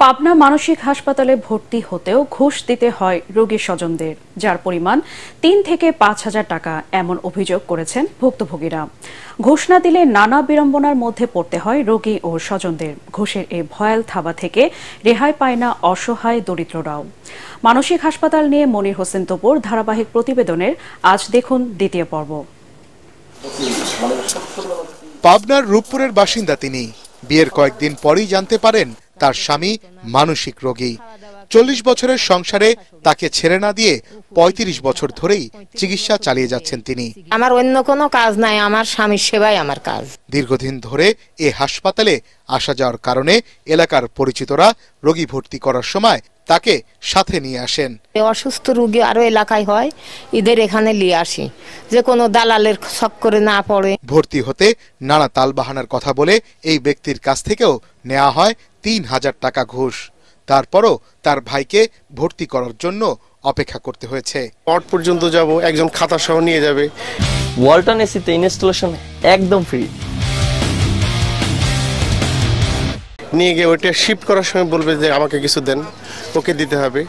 পাবনা মানসিক হাসপাতালে ভর্তি হতেও ঘুষ দিতে হয় রোগীর স্বজনদের, যার পরিমাণ ৩ থেকে ৫,০০০ টাকা এমন অভিযোগ করেছেন ভুক্তভোগীরা। ঘুষ না দিলে নানা বিড়ম্বনার মধ্যে পড়তে হয় রোগী ও স্বজনদের। ঘুষের এই ভয়াল থাবা থেকে রেহাই পায় না অসহায় দরিদ্ররাও। মানসিক হাসপাতাল নিয়ে মনির হোসেন তপুর ধারাবাহিক প্রতিবেদনের আজ দেখুন দ্বিতীয় পর্ব। পাবনার রূপপুরের বাসিন্দা তিনি। বিয়ের কয়েকদিন পরেই জানতে পারেন তার স্বামী মানসিক রোগী। ৪০ বছরের সংসারে তাকে ছেড়ে না দিয়ে ৩৫ বছর ধরেই চিকিৎসা চালিয়ে যাচ্ছেন তিনি। আমার অন্য কোনো কাজ নাই, আমার স্বামীর সেবাই আমার কাজ। দীর্ঘদিন ধরে এ হাসপাতালে আসা যাওয়ার কারণে এলাকার পরিচিতরা রোগী ভর্তি করার সময় তাকে সাথে নিয়ে আসেন। অসুস্থ রোগী আরো এলাকায় হয়, এদের এখানে নিয়ে আসি যে কোনো দালালের চক্করে না পড়ে। ভর্তি হতে নানা তালবাহানার কথা বলে এই ব্যক্তির কাছ থেকেও নেওয়া হয় ৩,০০০ টাকা ঘুষ। তারপরও তার ভাইকে ভর্তি করার জন্য অপেক্ষা করতে হয়েছে। ওয়ার্ড পর্যন্ত যাব, একজন খাতা সহ নিয়ে যাবে। ওয়ালটন এসিতে ইনস্টলেশন একদম ফ্রি। নিয়ে গিয়ে ওইটা শিফট করার সময় বলবে যে আমাকে কিছু দেন, ওকে দিতে হবে।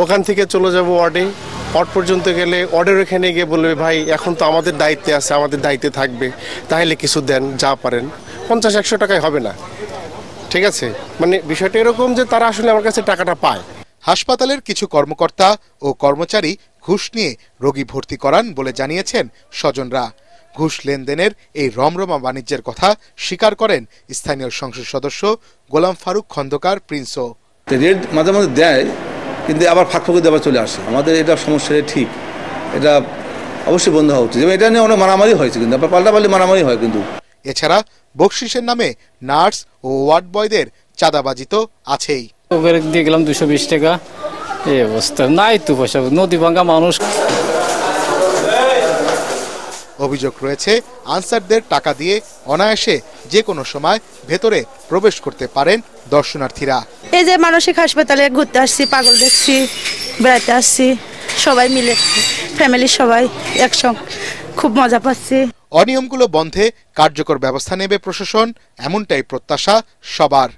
ওখান থেকে চলে যাব ওয়ার্ডে। ওয়ার্ড পর্যন্ত গেলে ওয়ার্ডের এখানে গিয়ে বলবে ভাই এখন তো আমাদের দায়িত্বে আছে, আমাদের দায়িত্বে থাকবে, তাহলে কিছু দেন যা পারেন। ৫০-১০০ টাকায় হবে না, ঠিক আছে? মানে বিষয়টা এরকম যে তারা আসলে আমার কাছে টাকাটা পায়। হাসপাতালের কিছু কর্মকর্তা ও কর্মচারী ঘুষ নিয়ে রোগী ভর্তি করান বলে জানিয়েছেন স্বজনরা। ঘুষ লেনদেনের এই রমরমা বাণিজ্যের কথা স্বীকার করেন স্থানীয় সংসদ সদস্য গোলাম ফারুক খন্দকার প্রিন্সও। রেট মাঝে মাঝে দেয়, কিন্তু আবার ফাঁকফোঁকে দেওয়া চলে আসে। আমাদের এটা সমস্যা, ঠিক এটা অবশ্যই বন্ধ হওয়া উচিত। এটা নিয়ে অনেক মারামারি হয়েছে, কিন্তু আবার পাল্টাপাল্টি মারামারি হয়। কিন্তু এছাড়া বকশিসের নামে নার্স ও ওয়ার্ড বয়দের চাঁদাবাজি তো আছেই। দিয়ে গেলাম ২২০ টাকা, এই অবস্থা নাই তো পয়সা, নদী ভাঙ্গা মানুষ। অভিযোগ রয়েছে আনসারদের টাকা দিয়ে অনায়াসে যে কোনো সময় ভেতরে প্রবেশ করতে পারেন দর্শনার্থীরা। এই যে মানসিক হাসপাতালে ঘুরতে আসছি, পাগল দেখছি, বেড়াতে আসছি, সবাই মিলে ফ্যামিলির সবাই একসঙ্গে খুব মজা পাচ্ছি। অনিয়মগুলো বন্ধে কার্যকর ব্যবস্থা নেবে প্রশাসন, এমনটাই প্রত্যাশা সবার।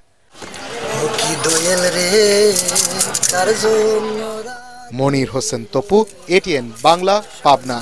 মনির হোসেন তপু, এটিএন বাংলা, পাবনা।